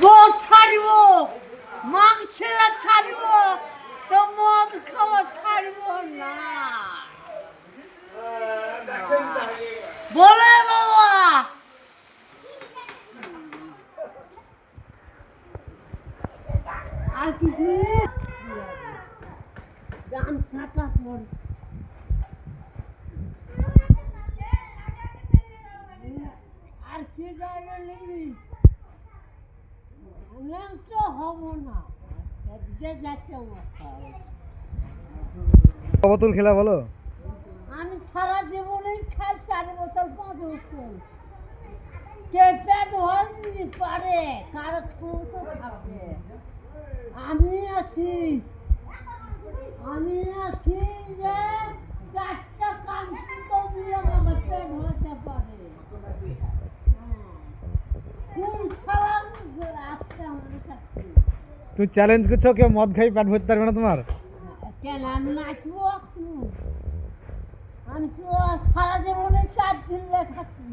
গোছ ছাড়িব, মাংস ছাড়িব, তো মদ খাওয়া ছাড়িব না। বলে বাবা আর কিছু গান ছাটা পর আর কি ড্রাইভার নিবি তো হব না যাচ্ছে বোতল খেলা বলো। আমি সারা জীবনেই খাই 4 বোতল 5 বোতল। কে পেট ভরতে পারে কারো ক্ষমতা থাকে। আমি আছি যে 4টা কান্তি তো দিয়ে আমার পেট ভরতে পারে। তুই চ্যালেঞ্জ করছো কেউ মদ খাই পেট ভরতে পারবে না তোমার? কেন আমি নাচবো এখন? আমি তো সারা জীবনে 4 দিন খাচ্ছি।